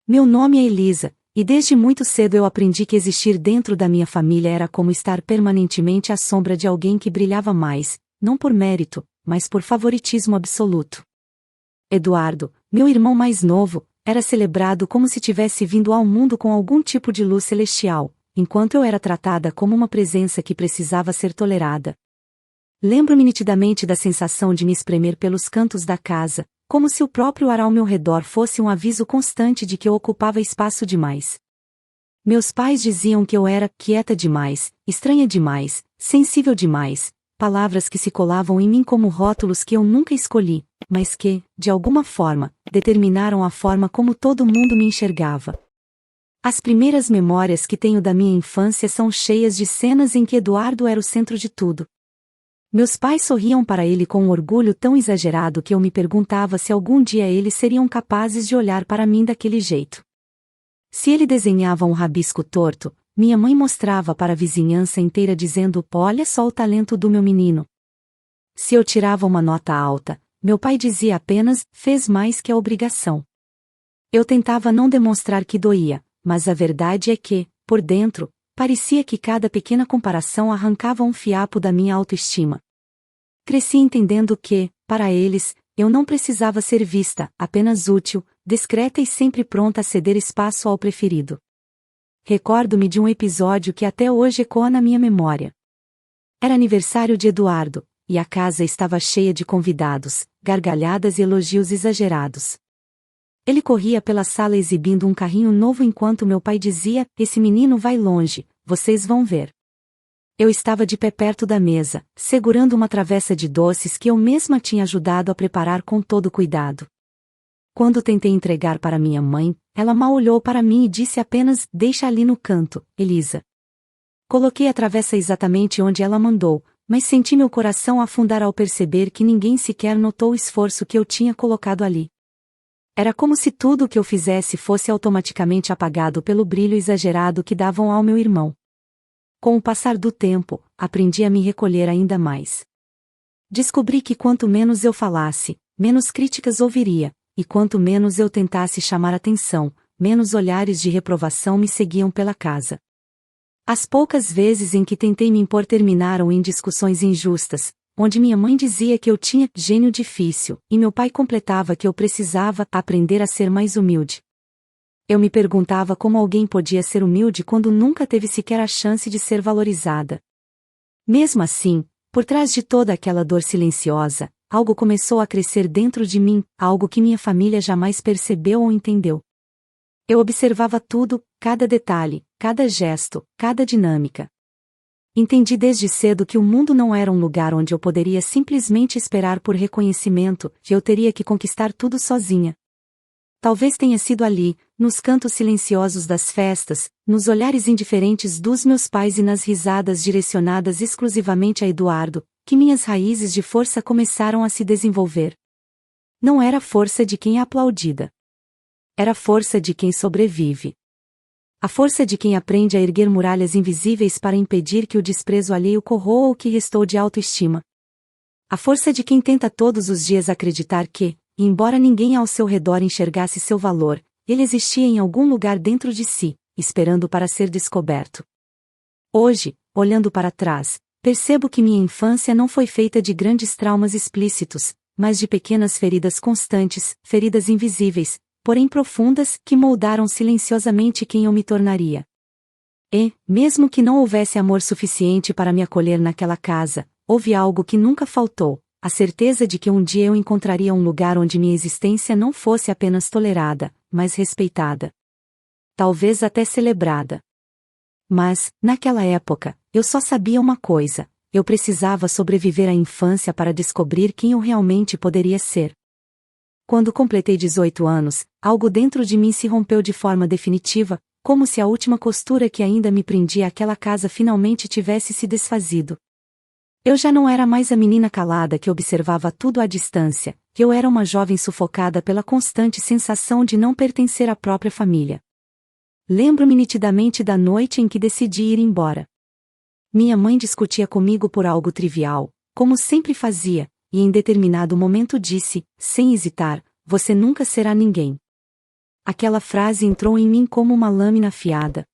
Meu nome é Elisa, e desde muito cedo eu aprendi que existir dentro da minha família era como estar permanentemente à sombra de alguém que brilhava mais, não por mérito, mas por favoritismo absoluto. Eduardo, meu irmão mais novo, era celebrado como se tivesse vindo ao mundo com algum tipo de luz celestial, enquanto eu era tratada como uma presença que precisava ser tolerada. Lembro-me nitidamente da sensação de me espremer pelos cantos da casa, como se o próprio ar ao meu redor fosse um aviso constante de que eu ocupava espaço demais. Meus pais diziam que eu era quieta demais, estranha demais, sensível demais, palavras que se colavam em mim como rótulos que eu nunca escolhi, mas que, de alguma forma, determinaram a forma como todo mundo me enxergava. As primeiras memórias que tenho da minha infância são cheias de cenas em que Eduardo era o centro de tudo. Meus pais sorriam para ele com um orgulho tão exagerado que eu me perguntava se algum dia eles seriam capazes de olhar para mim daquele jeito. Se ele desenhava um rabisco torto, minha mãe mostrava para a vizinhança inteira dizendo: "Olha só o talento do meu menino." Se eu tirava uma nota alta, meu pai dizia apenas: "Fez mais que a obrigação." Eu tentava não demonstrar que doía, mas a verdade é que, por dentro, parecia que cada pequena comparação arrancava um fiapo da minha autoestima. Cresci entendendo que, para eles, eu não precisava ser vista, apenas útil, discreta e sempre pronta a ceder espaço ao preferido. Recordo-me de um episódio que até hoje ecoa na minha memória. Era aniversário de Eduardo, e a casa estava cheia de convidados, gargalhadas e elogios exagerados. Ele corria pela sala exibindo um carrinho novo enquanto meu pai dizia: "Esse menino vai longe, vocês vão ver." Eu estava de pé perto da mesa, segurando uma travessa de doces que eu mesma tinha ajudado a preparar com todo cuidado. Quando tentei entregar para minha mãe, ela mal olhou para mim e disse apenas: "Deixa ali no canto, Elisa." Coloquei a travessa exatamente onde ela mandou, mas senti meu coração afundar ao perceber que ninguém sequer notou o esforço que eu tinha colocado ali. Era como se tudo o que eu fizesse fosse automaticamente apagado pelo brilho exagerado que davam ao meu irmão. Com o passar do tempo, aprendi a me recolher ainda mais. Descobri que quanto menos eu falasse, menos críticas ouviria, e quanto menos eu tentasse chamar atenção, menos olhares de reprovação me seguiam pela casa. As poucas vezes em que tentei me impor terminaram em discussões injustas, onde minha mãe dizia que eu tinha gênio difícil, e meu pai completava que eu precisava aprender a ser mais humilde. Eu me perguntava como alguém podia ser humilde quando nunca teve sequer a chance de ser valorizada. Mesmo assim, por trás de toda aquela dor silenciosa, algo começou a crescer dentro de mim, algo que minha família jamais percebeu ou entendeu. Eu observava tudo, cada detalhe, cada gesto, cada dinâmica. Entendi desde cedo que o mundo não era um lugar onde eu poderia simplesmente esperar por reconhecimento, que eu teria que conquistar tudo sozinha. Talvez tenha sido ali, nos cantos silenciosos das festas, nos olhares indiferentes dos meus pais e nas risadas direcionadas exclusivamente a Eduardo, que minhas raízes de força começaram a se desenvolver. Não era a força de quem é aplaudida. Era a força de quem sobrevive. A força de quem aprende a erguer muralhas invisíveis para impedir que o desprezo alheio corroa o que restou de autoestima. A força de quem tenta todos os dias acreditar que, embora ninguém ao seu redor enxergasse seu valor, ele existia em algum lugar dentro de si, esperando para ser descoberto. Hoje, olhando para trás, percebo que minha infância não foi feita de grandes traumas explícitos, mas de pequenas feridas constantes, feridas invisíveis, porém profundas, que moldaram silenciosamente quem eu me tornaria. E, mesmo que não houvesse amor suficiente para me acolher naquela casa, houve algo que nunca faltou: a certeza de que um dia eu encontraria um lugar onde minha existência não fosse apenas tolerada, mas respeitada. Talvez até celebrada. Mas, naquela época, eu só sabia uma coisa: eu precisava sobreviver à infância para descobrir quem eu realmente poderia ser. Quando completei 18 anos, algo dentro de mim se rompeu de forma definitiva, como se a última costura que ainda me prendia àquela casa finalmente tivesse se desfazido. Eu já não era mais a menina calada que observava tudo à distância, eu era uma jovem sufocada pela constante sensação de não pertencer à própria família. Lembro-me nitidamente da noite em que decidi ir embora. Minha mãe discutia comigo por algo trivial, como sempre fazia, e em determinado momento disse, sem hesitar: "Você nunca será ninguém." Aquela frase entrou em mim como uma lâmina afiada.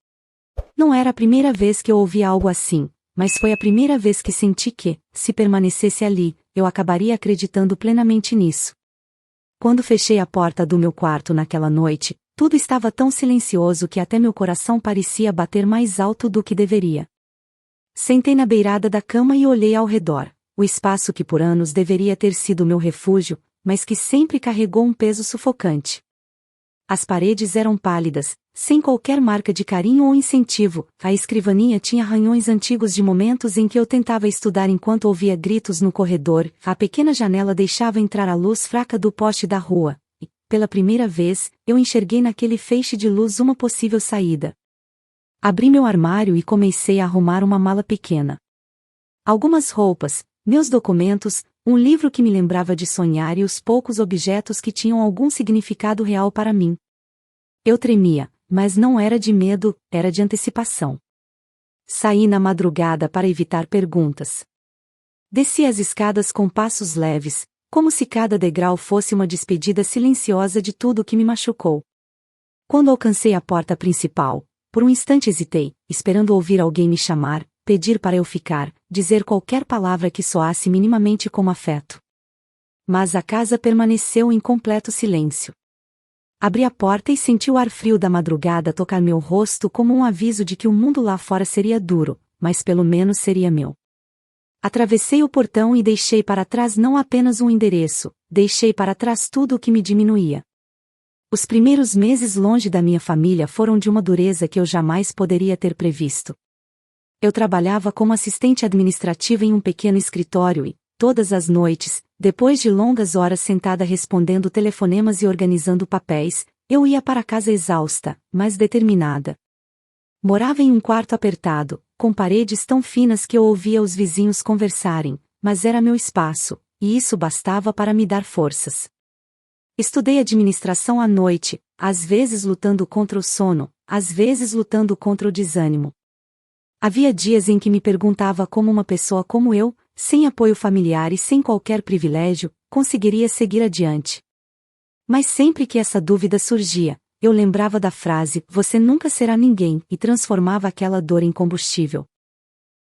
Não era a primeira vez que eu ouvi algo assim, mas foi a primeira vez que senti que, se permanecesse ali, eu acabaria acreditando plenamente nisso. Quando fechei a porta do meu quarto naquela noite, tudo estava tão silencioso que até meu coração parecia bater mais alto do que deveria. Sentei na beirada da cama e olhei ao redor, o espaço que por anos deveria ter sido meu refúgio, mas que sempre carregou um peso sufocante. As paredes eram pálidas, sem qualquer marca de carinho ou incentivo, a escrivaninha tinha arranhões antigos de momentos em que eu tentava estudar enquanto ouvia gritos no corredor, a pequena janela deixava entrar a luz fraca do poste da rua, e, pela primeira vez, eu enxerguei naquele feixe de luz uma possível saída. Abri meu armário e comecei a arrumar uma mala pequena. Algumas roupas, meus documentos, um livro que me lembrava de sonhar e os poucos objetos que tinham algum significado real para mim. Eu tremia, mas não era de medo, era de antecipação. Saí na madrugada para evitar perguntas. Desci as escadas com passos leves, como se cada degrau fosse uma despedida silenciosa de tudo que me machucou. Quando alcancei a porta principal, por um instante hesitei, esperando ouvir alguém me chamar, pedir para eu ficar, dizer qualquer palavra que soasse minimamente como afeto. Mas a casa permaneceu em completo silêncio. Abri a porta e senti o ar frio da madrugada tocar meu rosto como um aviso de que o mundo lá fora seria duro, mas pelo menos seria meu. Atravessei o portão e deixei para trás não apenas um endereço, deixei para trás tudo o que me diminuía. Os primeiros meses longe da minha família foram de uma dureza que eu jamais poderia ter previsto. Eu trabalhava como assistente administrativa em um pequeno escritório e, todas as noites, depois de longas horas sentada respondendo telefonemas e organizando papéis, eu ia para casa exausta, mas determinada. Morava em um quarto apertado, com paredes tão finas que eu ouvia os vizinhos conversarem, mas era meu espaço, e isso bastava para me dar forças. Estudei administração à noite, às vezes lutando contra o sono, às vezes lutando contra o desânimo. Havia dias em que me perguntava como uma pessoa como eu, sem apoio familiar e sem qualquer privilégio, conseguiria seguir adiante. Mas sempre que essa dúvida surgia, eu lembrava da frase, você nunca será ninguém, e transformava aquela dor em combustível.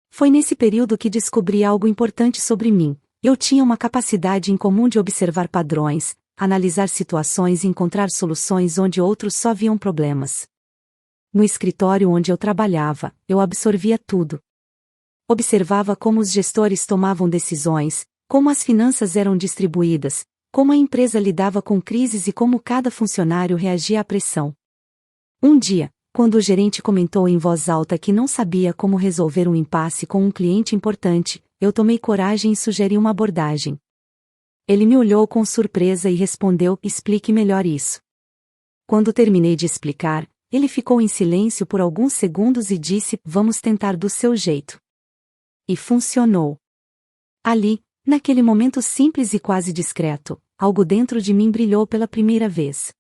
Foi nesse período que descobri algo importante sobre mim. Eu tinha uma capacidade incomum de observar padrões, analisar situações e encontrar soluções onde outros só viam problemas. No escritório onde eu trabalhava, eu absorvia tudo. Observava como os gestores tomavam decisões, como as finanças eram distribuídas, como a empresa lidava com crises e como cada funcionário reagia à pressão. Um dia, quando o gerente comentou em voz alta que não sabia como resolver um impasse com um cliente importante, eu tomei coragem e sugeri uma abordagem. Ele me olhou com surpresa e respondeu, explique melhor isso. Quando terminei de explicar, ele ficou em silêncio por alguns segundos e disse, vamos tentar do seu jeito. E funcionou. Ali, naquele momento simples e quase discreto, algo dentro de mim brilhou pela primeira vez.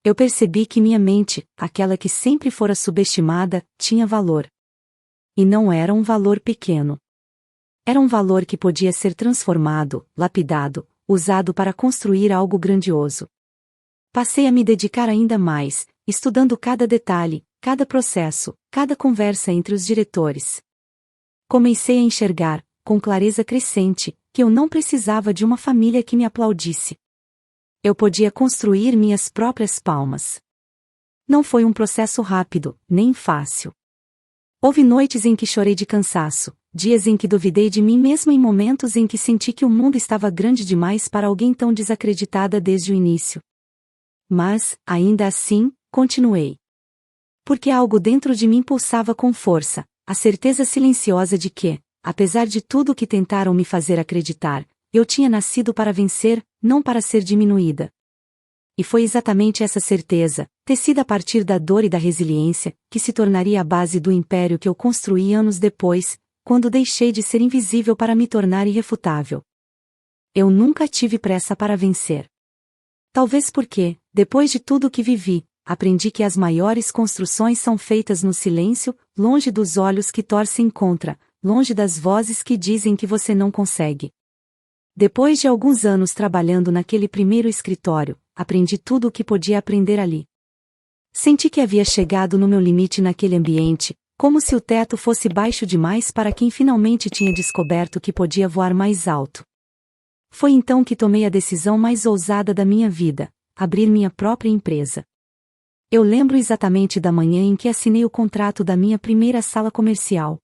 Eu percebi que minha mente, aquela que sempre fora subestimada, tinha valor. E não era um valor pequeno. Era um valor que podia ser transformado, lapidado, usado para construir algo grandioso. Passei a me dedicar ainda mais, estudando cada detalhe, cada processo, cada conversa entre os diretores. Comecei a enxergar, com clareza crescente, que eu não precisava de uma família que me aplaudisse. Eu podia construir minhas próprias palmas. Não foi um processo rápido, nem fácil. Houve noites em que chorei de cansaço, dias em que duvidei de mim mesma e momentos em que senti que o mundo estava grande demais para alguém tão desacreditada desde o início. Mas, ainda assim, continuei. Porque algo dentro de mim pulsava com força, a certeza silenciosa de que, apesar de tudo que tentaram me fazer acreditar, eu tinha nascido para vencer, não para ser diminuída. E foi exatamente essa certeza, tecida a partir da dor e da resiliência, que se tornaria a base do império que eu construí anos depois, quando deixei de ser invisível para me tornar irrefutável. Eu nunca tive pressa para vencer. Talvez porque, depois de tudo que vivi, aprendi que as maiores construções são feitas no silêncio, longe dos olhos que torcem contra, longe das vozes que dizem que você não consegue. Depois de alguns anos trabalhando naquele primeiro escritório, aprendi tudo o que podia aprender ali. Senti que havia chegado no meu limite naquele ambiente, como se o teto fosse baixo demais para quem finalmente tinha descoberto que podia voar mais alto. Foi então que tomei a decisão mais ousada da minha vida: abrir minha própria empresa. Eu lembro exatamente da manhã em que assinei o contrato da minha primeira sala comercial.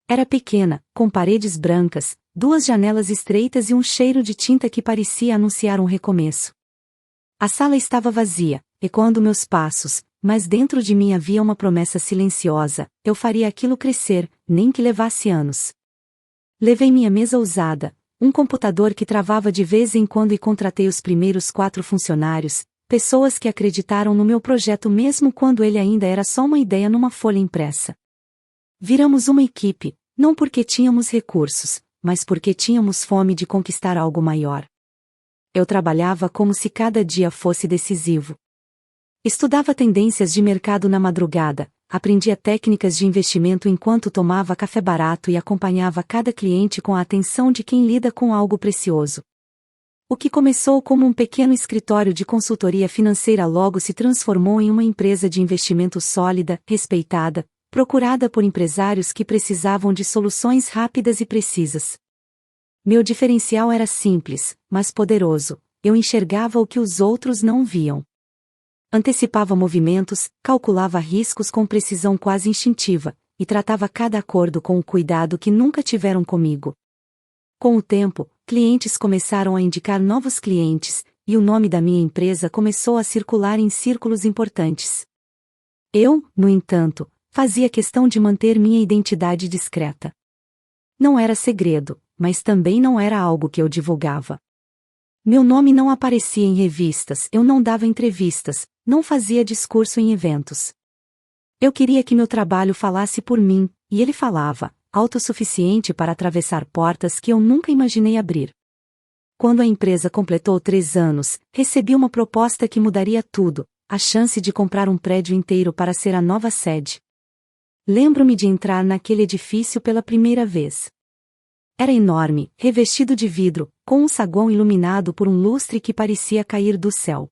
Era pequena, com paredes brancas, 2 janelas estreitas e um cheiro de tinta que parecia anunciar um recomeço. A sala estava vazia, ecoando meus passos, mas dentro de mim havia uma promessa silenciosa: eu faria aquilo crescer, nem que levasse anos. Levei minha mesa usada, um computador que travava de vez em quando e contratei os primeiros 4 funcionários, pessoas que acreditaram no meu projeto mesmo quando ele ainda era só uma ideia numa folha impressa. Viramos uma equipe, não porque tínhamos recursos, mas porque tínhamos fome de conquistar algo maior. Eu trabalhava como se cada dia fosse decisivo. Estudava tendências de mercado na madrugada, aprendia técnicas de investimento enquanto tomava café barato e acompanhava cada cliente com a atenção de quem lida com algo precioso. O que começou como um pequeno escritório de consultoria financeira logo se transformou em uma empresa de investimento sólida, respeitada, procurada por empresários que precisavam de soluções rápidas e precisas. Meu diferencial era simples, mas poderoso: eu enxergava o que os outros não viam. Antecipava movimentos, calculava riscos com precisão quase instintiva, e tratava cada acordo com o cuidado que nunca tiveram comigo. Com o tempo, clientes começaram a indicar novos clientes, e o nome da minha empresa começou a circular em círculos importantes. Eu, no entanto, fazia questão de manter minha identidade discreta. Não era segredo, mas também não era algo que eu divulgava. Meu nome não aparecia em revistas, eu não dava entrevistas, não fazia discurso em eventos. Eu queria que meu trabalho falasse por mim, e ele falava, autossuficiente para atravessar portas que eu nunca imaginei abrir. Quando a empresa completou 3 anos, recebi uma proposta que mudaria tudo: a chance de comprar um prédio inteiro para ser a nova sede. Lembro-me de entrar naquele edifício pela primeira vez. Era enorme, revestido de vidro, com um saguão iluminado por um lustre que parecia cair do céu.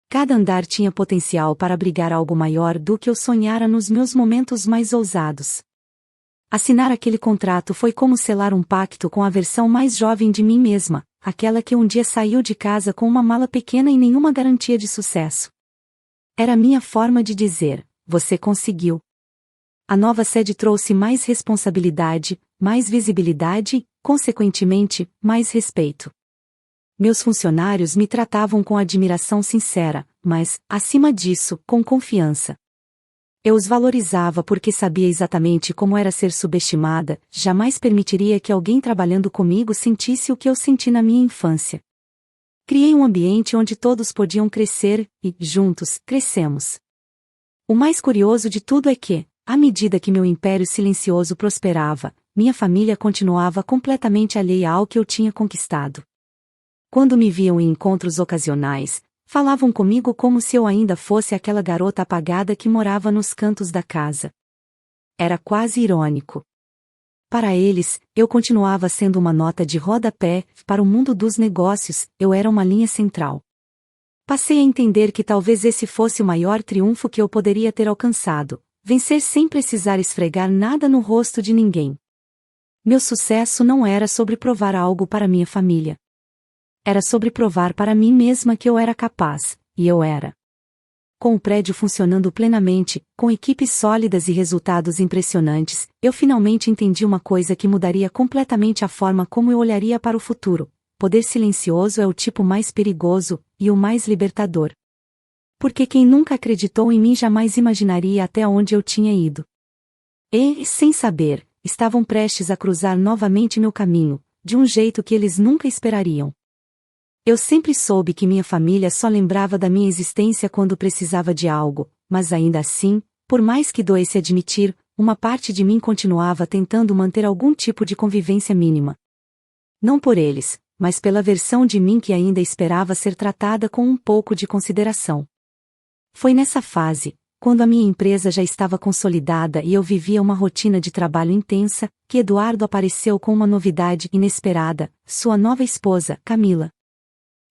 Cada andar tinha potencial para abrigar algo maior do que eu sonhara nos meus momentos mais ousados. Assinar aquele contrato foi como selar um pacto com a versão mais jovem de mim mesma, aquela que um dia saiu de casa com uma mala pequena e nenhuma garantia de sucesso. Era minha forma de dizer: você conseguiu. A nova sede trouxe mais responsabilidade, mais visibilidade e, consequentemente, mais respeito. Meus funcionários me tratavam com admiração sincera, mas, acima disso, com confiança. Eu os valorizava porque sabia exatamente como era ser subestimada, jamais permitiria que alguém trabalhando comigo sentisse o que eu senti na minha infância. Criei um ambiente onde todos podiam crescer, e, juntos, crescemos. O mais curioso de tudo é que, à medida que meu império silencioso prosperava, minha família continuava completamente alheia ao que eu tinha conquistado. Quando me viam em encontros ocasionais, falavam comigo como se eu ainda fosse aquela garota apagada que morava nos cantos da casa. Era quase irônico. Para eles, eu continuava sendo uma nota de rodapé; para o mundo dos negócios, eu era uma linha central. Passei a entender que talvez esse fosse o maior triunfo que eu poderia ter alcançado: vencer sem precisar esfregar nada no rosto de ninguém. Meu sucesso não era sobre provar algo para minha família. Era sobre provar para mim mesma que eu era capaz, e eu era. Com o prédio funcionando plenamente, com equipes sólidas e resultados impressionantes, eu finalmente entendi uma coisa que mudaria completamente a forma como eu olharia para o futuro: poder silencioso é o tipo mais perigoso, e o mais libertador. Porque quem nunca acreditou em mim jamais imaginaria até onde eu tinha ido. E, sem saber, estavam prestes a cruzar novamente meu caminho, de um jeito que eles nunca esperariam. Eu sempre soube que minha família só lembrava da minha existência quando precisava de algo, mas ainda assim, por mais que doesse admitir, uma parte de mim continuava tentando manter algum tipo de convivência mínima. Não por eles, mas pela versão de mim que ainda esperava ser tratada com um pouco de consideração. Foi nessa fase, quando a minha empresa já estava consolidada e eu vivia uma rotina de trabalho intensa, que Eduardo apareceu com uma novidade inesperada: sua nova esposa, Camila.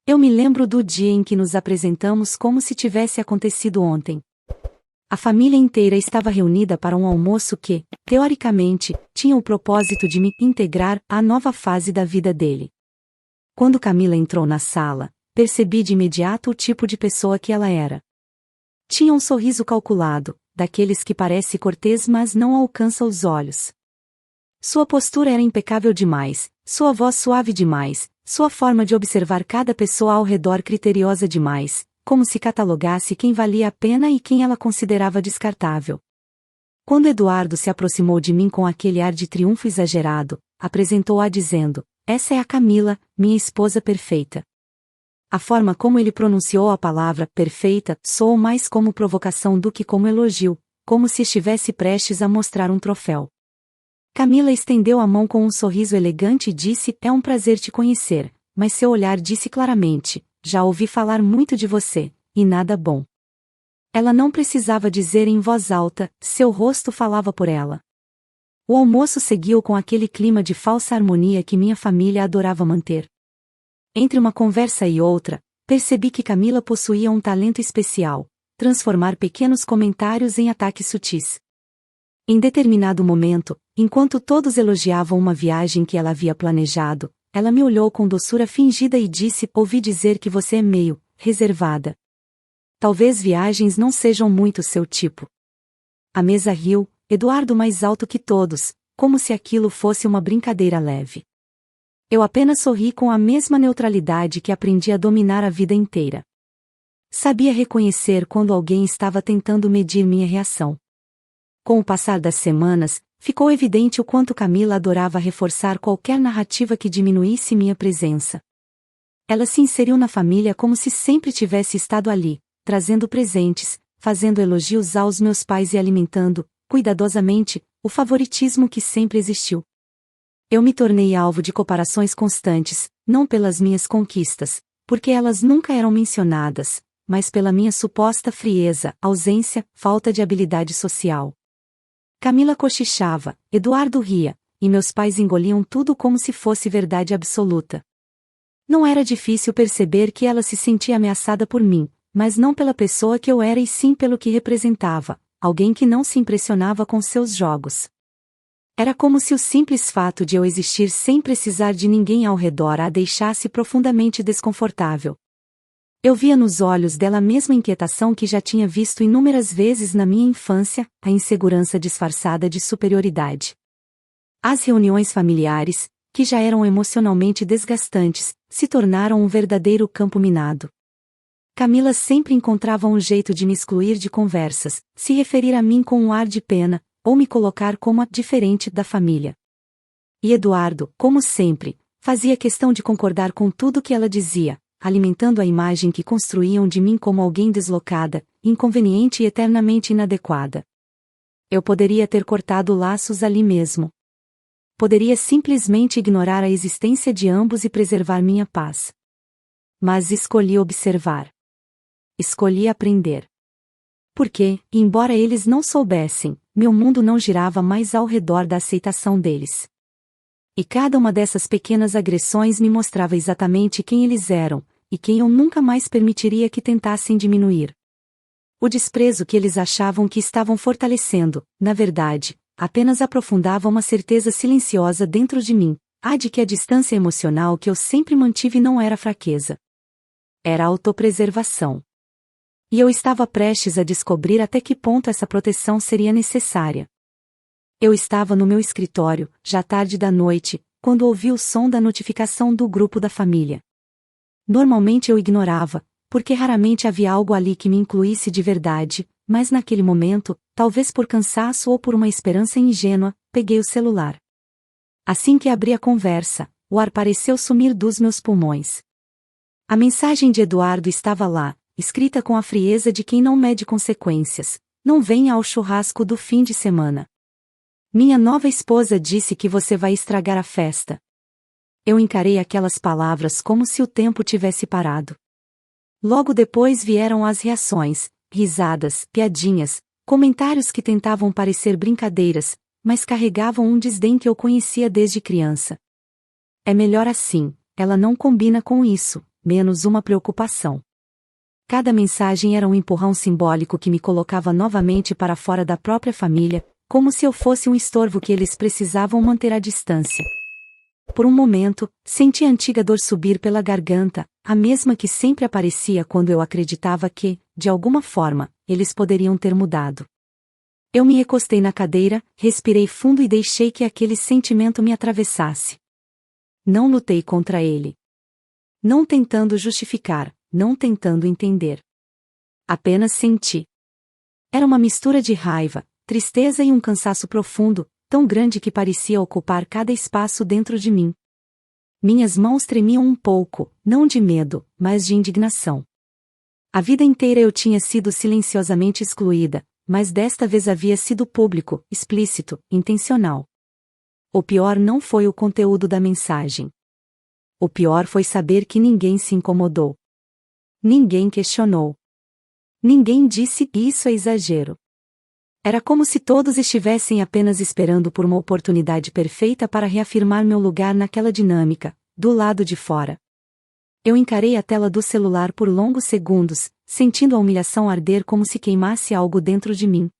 Eu me lembro do dia em que nos apresentamos como se tivesse acontecido ontem. A família inteira estava reunida para um almoço que, teoricamente, tinha o propósito de me integrar à nova fase da vida dele. Quando Camila entrou na sala, percebi de imediato o tipo de pessoa que ela era. Tinha um sorriso calculado, daqueles que parece cortês mas não alcança os olhos. Sua postura era impecável demais, sua voz suave demais, sua forma de observar cada pessoa ao redor criteriosa demais, como se catalogasse quem valia a pena e quem ela considerava descartável. Quando Eduardo se aproximou de mim com aquele ar de triunfo exagerado, apresentou-a dizendo: "Essa é a Camila, minha esposa perfeita." A forma como ele pronunciou a palavra perfeita soou mais como provocação do que como elogio, como se estivesse prestes a mostrar um troféu. Camila estendeu a mão com um sorriso elegante e disse: "É um prazer te conhecer", mas seu olhar disse claramente: "Já ouvi falar muito de você, e nada bom." Ela não precisava dizer em voz alta, seu rosto falava por ela. O almoço seguiu com aquele clima de falsa harmonia que minha família adorava manter. Entre uma conversa e outra, percebi que Camila possuía um talento especial: transformar pequenos comentários em ataques sutis. Em determinado momento, enquanto todos elogiavam uma viagem que ela havia planejado, ela me olhou com doçura fingida e disse: "Ouvi dizer que você é meio reservada. Talvez viagens não sejam muito seu tipo." A mesa riu, Eduardo mais alto que todos, como se aquilo fosse uma brincadeira leve. Eu apenas sorri com a mesma neutralidade que aprendi a dominar a vida inteira. Sabia reconhecer quando alguém estava tentando medir minha reação. Com o passar das semanas, ficou evidente o quanto Camila adorava reforçar qualquer narrativa que diminuísse minha presença. Ela se inseriu na família como se sempre tivesse estado ali, trazendo presentes, fazendo elogios aos meus pais e alimentando, cuidadosamente, o favoritismo que sempre existiu. Eu me tornei alvo de comparações constantes, não pelas minhas conquistas, porque elas nunca eram mencionadas, mas pela minha suposta frieza, ausência, falta de habilidade social. Camila cochichava, Eduardo ria, e meus pais engoliam tudo como se fosse verdade absoluta. Não era difícil perceber que ela se sentia ameaçada por mim, mas não pela pessoa que eu era e sim pelo que representava, alguém que não se impressionava com seus jogos. Era como se o simples fato de eu existir sem precisar de ninguém ao redor a deixasse profundamente desconfortável. Eu via nos olhos dela a mesma inquietação que já tinha visto inúmeras vezes na minha infância, a insegurança disfarçada de superioridade. As reuniões familiares, que já eram emocionalmente desgastantes, se tornaram um verdadeiro campo minado. Camila sempre encontrava um jeito de me excluir de conversas, se referir a mim com um ar de pena, ou me colocar como a diferente da família. E Eduardo, como sempre, fazia questão de concordar com tudo que ela dizia, alimentando a imagem que construíam de mim como alguém deslocada, inconveniente e eternamente inadequada. Eu poderia ter cortado laços ali mesmo. Poderia simplesmente ignorar a existência de ambos e preservar minha paz. Mas escolhi observar. Escolhi aprender. Porque, embora eles não soubessem, meu mundo não girava mais ao redor da aceitação deles. E cada uma dessas pequenas agressões me mostrava exatamente quem eles eram, e quem eu nunca mais permitiria que tentassem diminuir. O desprezo que eles achavam que estavam fortalecendo, na verdade, apenas aprofundava uma certeza silenciosa dentro de mim, a de que a distância emocional que eu sempre mantive não era fraqueza. Era autopreservação. E eu estava prestes a descobrir até que ponto essa proteção seria necessária. Eu estava no meu escritório, já tarde da noite, quando ouvi o som da notificação do grupo da família. Normalmente eu ignorava, porque raramente havia algo ali que me incluísse de verdade, mas naquele momento, talvez por cansaço ou por uma esperança ingênua, peguei o celular. Assim que abri a conversa, o ar pareceu sumir dos meus pulmões. A mensagem de Eduardo estava lá, escrita com a frieza de quem não mede consequências: "Não venha ao churrasco do fim de semana. Minha nova esposa disse que você vai estragar a festa." Eu encarei aquelas palavras como se o tempo tivesse parado. Logo depois vieram as reações, risadas, piadinhas, comentários que tentavam parecer brincadeiras, mas carregavam um desdém que eu conhecia desde criança. "É melhor assim, ela não combina com isso", menos uma preocupação. Cada mensagem era um empurrão simbólico que me colocava novamente para fora da própria família, como se eu fosse um estorvo que eles precisavam manter à distância. Por um momento, senti a antiga dor subir pela garganta, a mesma que sempre aparecia quando eu acreditava que, de alguma forma, eles poderiam ter mudado. Eu me recostei na cadeira, respirei fundo e deixei que aquele sentimento me atravessasse. Não lutei contra ele. Não tentando justificar, não tentando entender. Apenas senti. Era uma mistura de raiva, tristeza e um cansaço profundo, tão grande que parecia ocupar cada espaço dentro de mim. Minhas mãos tremiam um pouco, não de medo, mas de indignação. A vida inteira eu tinha sido silenciosamente excluída, mas desta vez havia sido público, explícito, intencional. O pior não foi o conteúdo da mensagem. O pior foi saber que ninguém se incomodou. Ninguém questionou. Ninguém disse isso é exagero. Era como se todos estivessem apenas esperando por uma oportunidade perfeita para reafirmar meu lugar naquela dinâmica, do lado de fora. Eu encarei a tela do celular por longos segundos, sentindo a humilhação arder como se queimasse algo dentro de mim.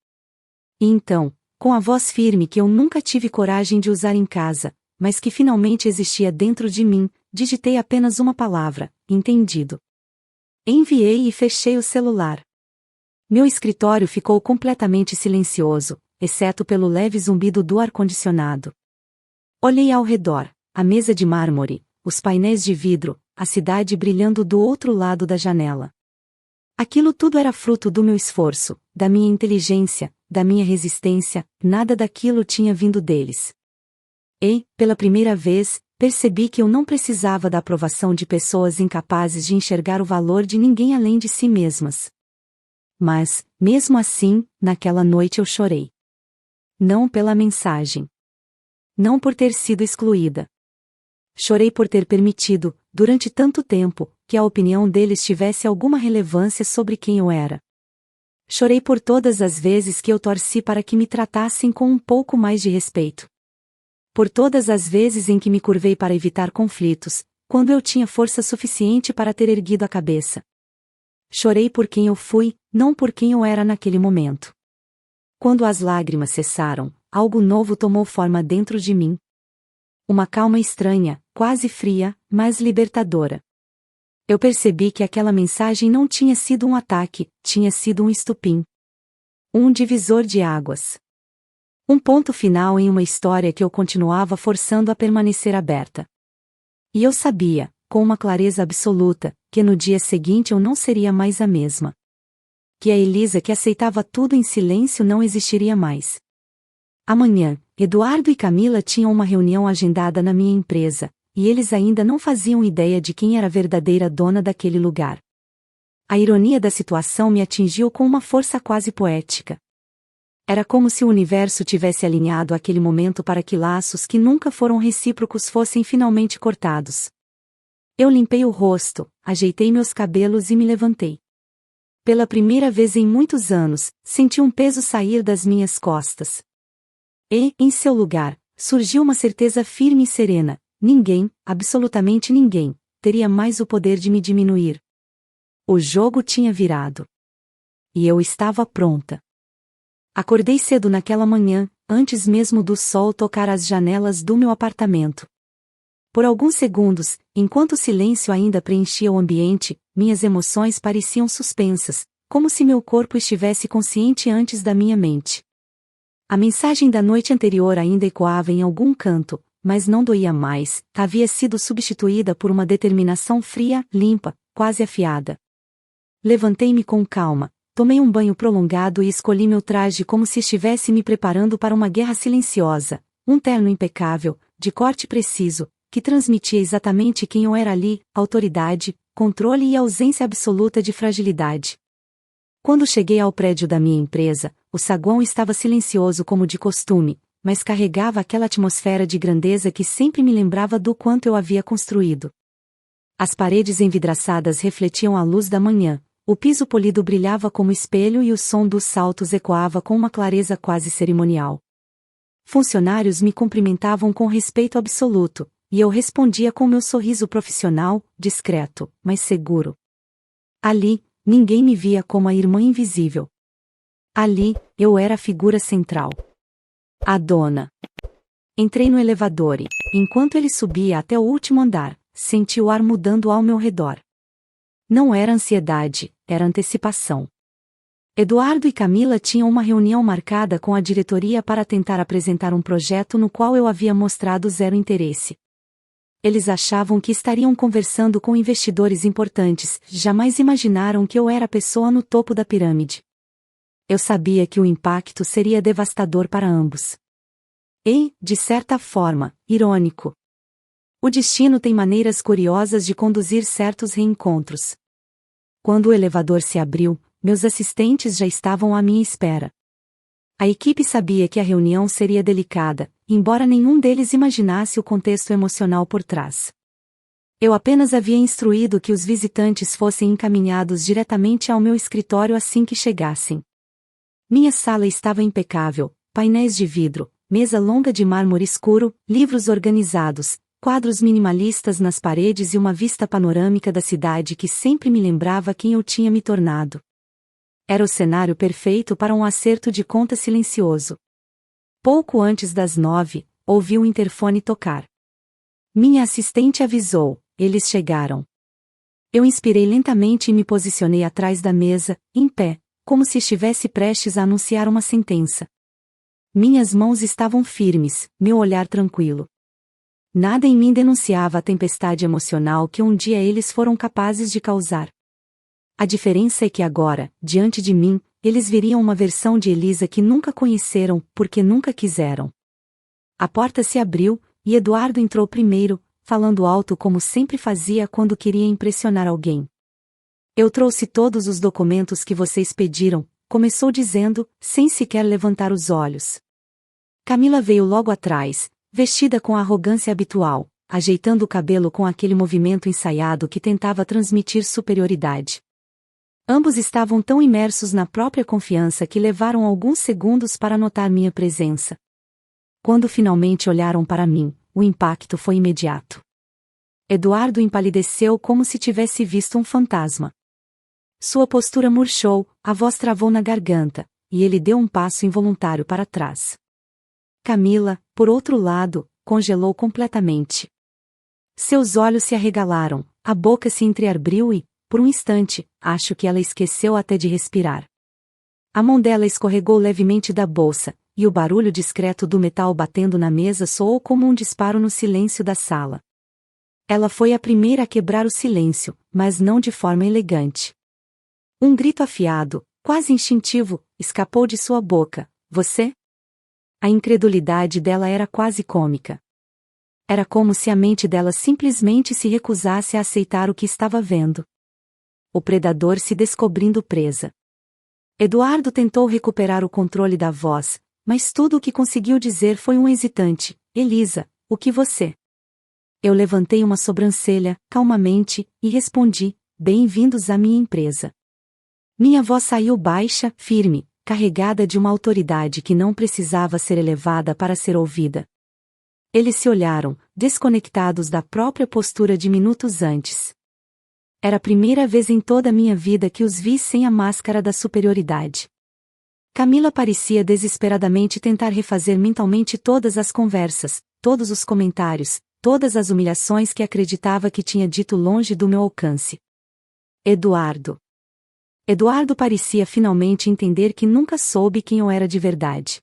E então, com a voz firme que eu nunca tive coragem de usar em casa, mas que finalmente existia dentro de mim, digitei apenas uma palavra: entendido. Enviei e fechei o celular. Meu escritório ficou completamente silencioso, exceto pelo leve zumbido do ar-condicionado. Olhei ao redor, a mesa de mármore, os painéis de vidro, a cidade brilhando do outro lado da janela. Aquilo tudo era fruto do meu esforço, da minha inteligência, da minha resistência, nada daquilo tinha vindo deles. E, pela primeira vez, percebi que eu não precisava da aprovação de pessoas incapazes de enxergar o valor de ninguém além de si mesmas. Mas, mesmo assim, naquela noite eu chorei. Não pela mensagem. Não por ter sido excluída. Chorei por ter permitido, durante tanto tempo, que a opinião deles tivesse alguma relevância sobre quem eu era. Chorei por todas as vezes que eu torci para que me tratassem com um pouco mais de respeito. Por todas as vezes em que me curvei para evitar conflitos, quando eu tinha força suficiente para ter erguido a cabeça. Chorei por quem eu fui, não por quem eu era naquele momento. Quando as lágrimas cessaram, algo novo tomou forma dentro de mim. Uma calma estranha, quase fria, mas libertadora. Eu percebi que aquela mensagem não tinha sido um ataque, tinha sido um estupim. Um divisor de águas. Um ponto final em uma história que eu continuava forçando a permanecer aberta. E eu sabia, com uma clareza absoluta, que no dia seguinte eu não seria mais a mesma. Que a Elisa que aceitava tudo em silêncio não existiria mais. Amanhã, Eduardo e Camila tinham uma reunião agendada na minha empresa, e eles ainda não faziam ideia de quem era a verdadeira dona daquele lugar. A ironia da situação me atingiu com uma força quase poética. Era como se o universo tivesse alinhado aquele momento para que laços que nunca foram recíprocos fossem finalmente cortados. Eu limpei o rosto, ajeitei meus cabelos e me levantei. Pela primeira vez em muitos anos, senti um peso sair das minhas costas. E, em seu lugar, surgiu uma certeza firme e serena: ninguém, absolutamente ninguém, teria mais o poder de me diminuir. O jogo tinha virado. E eu estava pronta. Acordei cedo naquela manhã, antes mesmo do sol tocar as janelas do meu apartamento. Por alguns segundos, enquanto o silêncio ainda preenchia o ambiente, minhas emoções pareciam suspensas, como se meu corpo estivesse consciente antes da minha mente. A mensagem da noite anterior ainda ecoava em algum canto, mas não doía mais, havia sido substituída por uma determinação fria, limpa, quase afiada. Levantei-me com calma, tomei um banho prolongado e escolhi meu traje como se estivesse me preparando para uma guerra silenciosa, um terno impecável, de corte preciso, que transmitia exatamente quem eu era ali: autoridade, controle e ausência absoluta de fragilidade. Quando cheguei ao prédio da minha empresa, o saguão estava silencioso como de costume, mas carregava aquela atmosfera de grandeza que sempre me lembrava do quanto eu havia construído. As paredes envidraçadas refletiam a luz da manhã, o piso polido brilhava como espelho e o som dos saltos ecoava com uma clareza quase cerimonial. Funcionários me cumprimentavam com respeito absoluto, e eu respondia com meu sorriso profissional, discreto, mas seguro. Ali, ninguém me via como a irmã invisível. Ali, eu era a figura central. A dona. Entrei no elevador e, enquanto ele subia até o último andar, senti o ar mudando ao meu redor. Não era ansiedade, era antecipação. Eduardo e Camila tinham uma reunião marcada com a diretoria para tentar apresentar um projeto no qual eu havia mostrado zero interesse. Eles achavam que estariam conversando com investidores importantes, jamais imaginaram que eu era a pessoa no topo da pirâmide. Eu sabia que o impacto seria devastador para ambos. E, de certa forma, irônico. O destino tem maneiras curiosas de conduzir certos reencontros. Quando o elevador se abriu, meus assistentes já estavam à minha espera. A equipe sabia que a reunião seria delicada, embora nenhum deles imaginasse o contexto emocional por trás. Eu apenas havia instruído que os visitantes fossem encaminhados diretamente ao meu escritório assim que chegassem. Minha sala estava impecável, painéis de vidro, mesa longa de mármore escuro, livros organizados, quadros minimalistas nas paredes e uma vista panorâmica da cidade que sempre me lembrava quem eu tinha me tornado. Era o cenário perfeito para um acerto de conta silencioso. Pouco antes das 9, ouvi o interfone tocar. Minha assistente avisou, eles chegaram. Eu inspirei lentamente e me posicionei atrás da mesa, em pé, como se estivesse prestes a anunciar uma sentença. Minhas mãos estavam firmes, meu olhar tranquilo. Nada em mim denunciava a tempestade emocional que um dia eles foram capazes de causar. A diferença é que agora, diante de mim, eles veriam uma versão de Elisa que nunca conheceram, porque nunca quiseram. A porta se abriu, e Eduardo entrou primeiro, falando alto como sempre fazia quando queria impressionar alguém. Eu trouxe todos os documentos que vocês pediram, começou dizendo, sem sequer levantar os olhos. Camila veio logo atrás, vestida com a arrogância habitual, ajeitando o cabelo com aquele movimento ensaiado que tentava transmitir superioridade. Ambos estavam tão imersos na própria confiança que levaram alguns segundos para notar minha presença. Quando finalmente olharam para mim, o impacto foi imediato. Eduardo empalideceu como se tivesse visto um fantasma. Sua postura murchou, a voz travou na garganta, e ele deu um passo involuntário para trás. Camila, por outro lado, congelou completamente. Seus olhos se arregalaram, a boca se entreabriu e, por um instante, acho que ela esqueceu até de respirar. A mão dela escorregou levemente da bolsa, e o barulho discreto do metal batendo na mesa soou como um disparo no silêncio da sala. Ela foi a primeira a quebrar o silêncio, mas não de forma elegante. Um grito afiado, quase instintivo, escapou de sua boca. Você? A incredulidade dela era quase cômica. Era como se a mente dela simplesmente se recusasse a aceitar o que estava vendo. O predador se descobrindo presa. Eduardo tentou recuperar o controle da voz, mas tudo o que conseguiu dizer foi um hesitante: Elisa, o que você? Eu levantei uma sobrancelha, calmamente, e respondi: bem-vindos à minha empresa. Minha voz saiu baixa, firme, carregada de uma autoridade que não precisava ser elevada para ser ouvida. Eles se olharam, desconectados da própria postura de minutos antes. Era a primeira vez em toda a minha vida que os vi sem a máscara da superioridade. Camila parecia desesperadamente tentar refazer mentalmente todas as conversas, todos os comentários, todas as humilhações que acreditava que tinha dito longe do meu alcance. Eduardo parecia finalmente entender que nunca soube quem eu era de verdade.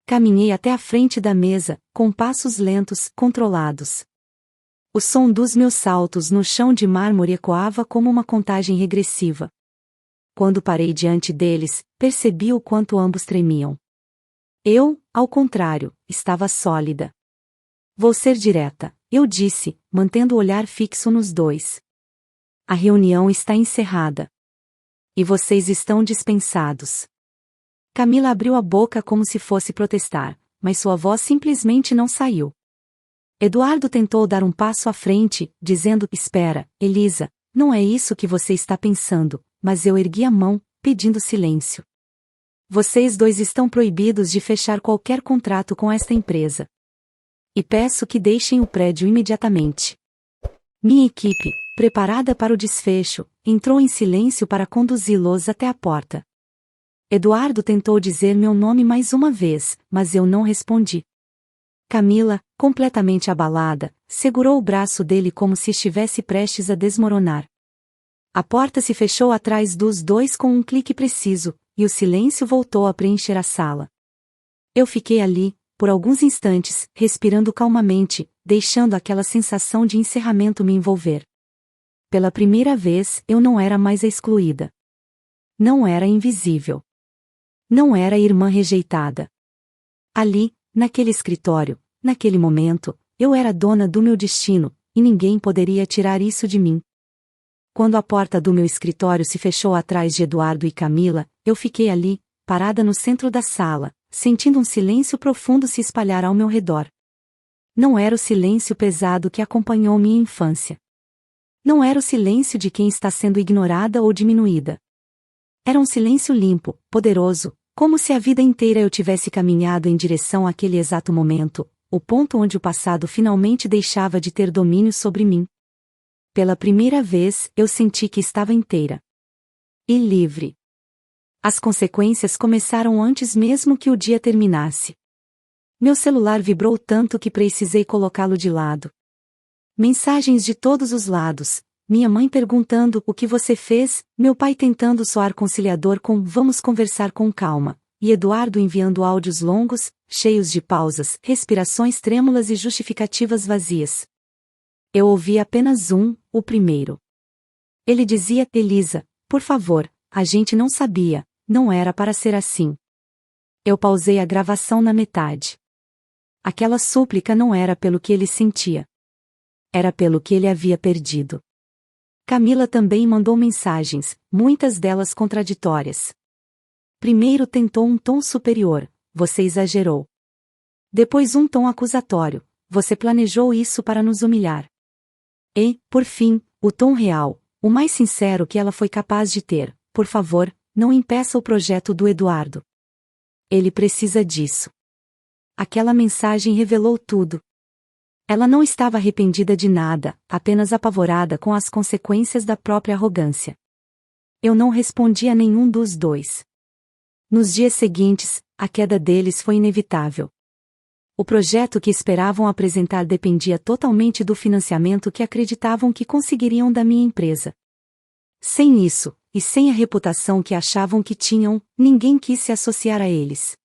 Caminhei até a frente da mesa, com passos lentos, controlados. O som dos meus saltos no chão de mármore ecoava como uma contagem regressiva. Quando parei diante deles, percebi o quanto ambos tremiam. Eu, ao contrário, estava sólida. Vou ser direta, eu disse, mantendo o olhar fixo nos dois. A reunião está encerrada. E vocês estão dispensados. Camila abriu a boca como se fosse protestar, mas sua voz simplesmente não saiu. Eduardo tentou dar um passo à frente, dizendo: espera, Elisa, não é isso que você está pensando, mas eu ergui a mão, pedindo silêncio. Vocês dois estão proibidos de fechar qualquer contrato com esta empresa. E peço que deixem o prédio imediatamente. Minha equipe, preparada para o desfecho, entrou em silêncio para conduzi-los até a porta. Eduardo tentou dizer meu nome mais uma vez, mas eu não respondi. Camila, completamente abalada, segurou o braço dele como se estivesse prestes a desmoronar. A porta se fechou atrás dos dois com um clique preciso, e o silêncio voltou a preencher a sala. Eu fiquei ali, por alguns instantes, respirando calmamente, deixando aquela sensação de encerramento me envolver. Pela primeira vez, eu não era mais a excluída. Não era invisível. Não era a irmã rejeitada. Ali, naquele escritório, naquele momento, eu era dona do meu destino, e ninguém poderia tirar isso de mim. Quando a porta do meu escritório se fechou atrás de Eduardo e Camila, eu fiquei ali, parada no centro da sala, sentindo um silêncio profundo se espalhar ao meu redor. Não era o silêncio pesado que acompanhou minha infância. Não era o silêncio de quem está sendo ignorada ou diminuída. Era um silêncio limpo, poderoso, como se a vida inteira eu tivesse caminhado em direção àquele exato momento, o ponto onde o passado finalmente deixava de ter domínio sobre mim. Pela primeira vez, eu senti que estava inteira. E livre. As consequências começaram antes mesmo que o dia terminasse. Meu celular vibrou tanto que precisei colocá-lo de lado. Mensagens de todos os lados, minha mãe perguntando o que você fez, meu pai tentando soar conciliador com vamos conversar com calma, e Eduardo enviando áudios longos, cheios de pausas, respirações trêmulas e justificativas vazias. Eu ouvi apenas o primeiro. Ele dizia, Elisa, por favor, a gente não sabia, não era para ser assim. Eu pausei a gravação na metade. Aquela súplica não era pelo que ele sentia. Era pelo que ele havia perdido. Camila também mandou mensagens, muitas delas contraditórias. Primeiro tentou um tom superior, você exagerou. Depois um tom acusatório, você planejou isso para nos humilhar. E, por fim, o tom real, o mais sincero que ela foi capaz de ter, por favor, não impeça o projeto do Eduardo. Ele precisa disso. Aquela mensagem revelou tudo. Ela não estava arrependida de nada, apenas apavorada com as consequências da própria arrogância. Eu não respondi a nenhum dos dois. Nos dias seguintes, a queda deles foi inevitável. O projeto que esperavam apresentar dependia totalmente do financiamento que acreditavam que conseguiriam da minha empresa. Sem isso, e sem a reputação que achavam que tinham, ninguém quis se associar a eles.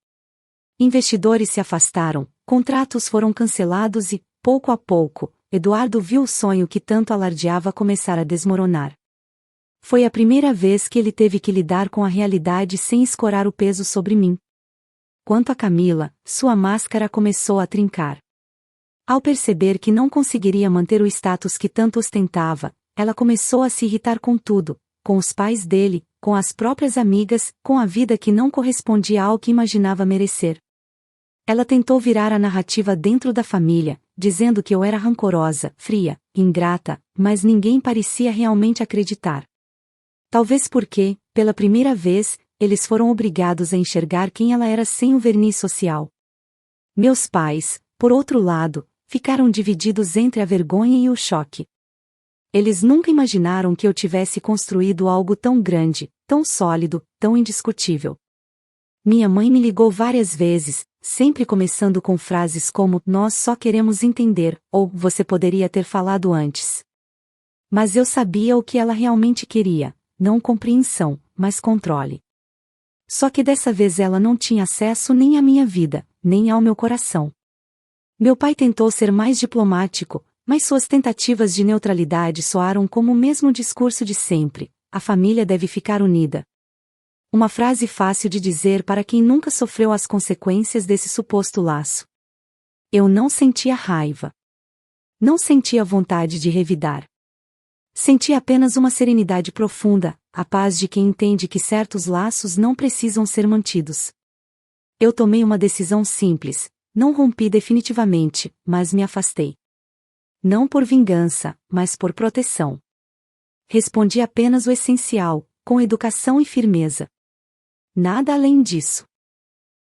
Investidores se afastaram, contratos foram cancelados e, pouco a pouco, Eduardo viu o sonho que tanto alardeava começar a desmoronar. Foi a primeira vez que ele teve que lidar com a realidade sem escorar o peso sobre mim. Quanto a Camila, sua máscara começou a trincar. Ao perceber que não conseguiria manter o status que tanto ostentava, ela começou a se irritar com tudo, com os pais dele, com as próprias amigas, com a vida que não correspondia ao que imaginava merecer. Ela tentou virar a narrativa dentro da família, dizendo que eu era rancorosa, fria, ingrata, mas ninguém parecia realmente acreditar. Talvez porque, pela primeira vez, eles foram obrigados a enxergar quem ela era sem o verniz social. Meus pais, por outro lado, ficaram divididos entre a vergonha e o choque. Eles nunca imaginaram que eu tivesse construído algo tão grande, tão sólido, tão indiscutível. Minha mãe me ligou várias vezes, sempre começando com frases como nós só queremos entender, ou você poderia ter falado antes. Mas eu sabia o que ela realmente queria, não compreensão, mas controle. Só que dessa vez ela não tinha acesso nem à minha vida, nem ao meu coração. Meu pai tentou ser mais diplomático, mas suas tentativas de neutralidade soaram como o mesmo discurso de sempre: a família deve ficar unida. Uma frase fácil de dizer para quem nunca sofreu as consequências desse suposto laço. Eu não sentia raiva. Não sentia vontade de revidar. Senti apenas uma serenidade profunda, a paz de quem entende que certos laços não precisam ser mantidos. Eu tomei uma decisão simples, não rompi definitivamente, mas me afastei. Não por vingança, mas por proteção. Respondi apenas o essencial, com educação e firmeza. Nada além disso.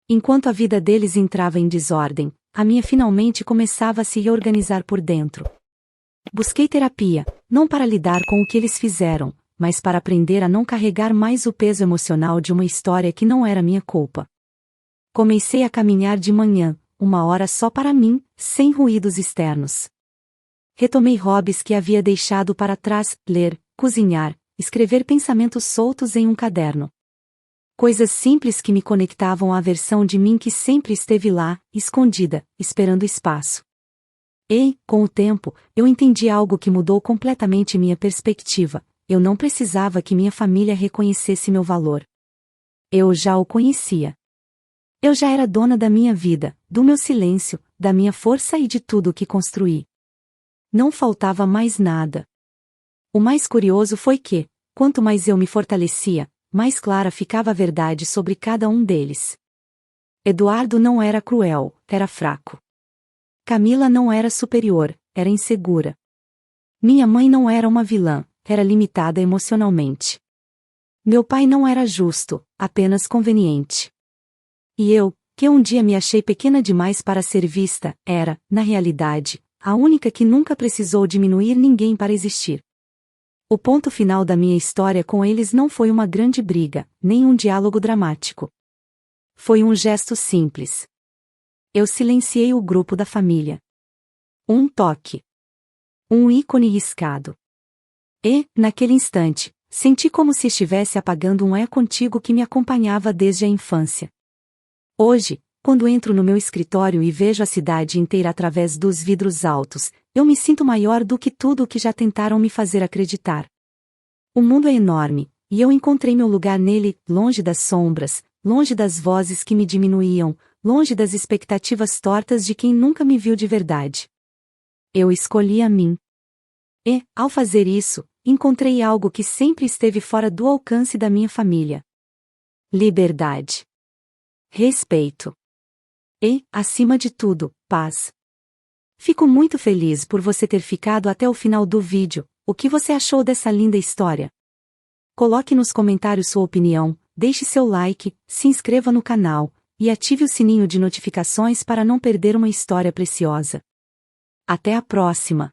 Enquanto a vida deles entrava em desordem, a minha finalmente começava a se reorganizar por dentro. Busquei terapia, não para lidar com o que eles fizeram, mas para aprender a não carregar mais o peso emocional de uma história que não era minha culpa. Comecei a caminhar de manhã, 1 hora só para mim, sem ruídos externos. Retomei hobbies que havia deixado para trás, ler, cozinhar, escrever pensamentos soltos em um caderno. Coisas simples que me conectavam à versão de mim que sempre esteve lá, escondida, esperando espaço. E, com o tempo, eu entendi algo que mudou completamente minha perspectiva. Eu não precisava que minha família reconhecesse meu valor. Eu já o conhecia. Eu já era dona da minha vida, do meu silêncio, da minha força e de tudo o que construí. Não faltava mais nada. O mais curioso foi que, quanto mais eu me fortalecia, mais clara ficava a verdade sobre cada um deles. Eduardo não era cruel, era fraco. Camila não era superior, era insegura. Minha mãe não era uma vilã, era limitada emocionalmente. Meu pai não era justo, apenas conveniente. E eu, que um dia me achei pequena demais para ser vista, era, na realidade, a única que nunca precisou diminuir ninguém para existir. O ponto final da minha história com eles não foi uma grande briga, nem um diálogo dramático. Foi um gesto simples. Eu silenciei o grupo da família. Um toque. Um ícone riscado. E, naquele instante, senti como se estivesse apagando um eco antigo que me acompanhava desde a infância. Hoje, quando entro no meu escritório e vejo a cidade inteira através dos vidros altos, eu me sinto maior do que tudo o que já tentaram me fazer acreditar. O mundo é enorme, e eu encontrei meu lugar nele, longe das sombras, longe das vozes que me diminuíam, longe das expectativas tortas de quem nunca me viu de verdade. Eu escolhi a mim. E, ao fazer isso, encontrei algo que sempre esteve fora do alcance da minha família. Liberdade. Respeito. E, acima de tudo, paz. Fico muito feliz por você ter ficado até o final do vídeo. O que você achou dessa linda história? Coloque nos comentários sua opinião, deixe seu like, se inscreva no canal, e ative o sininho de notificações para não perder uma história preciosa. Até a próxima!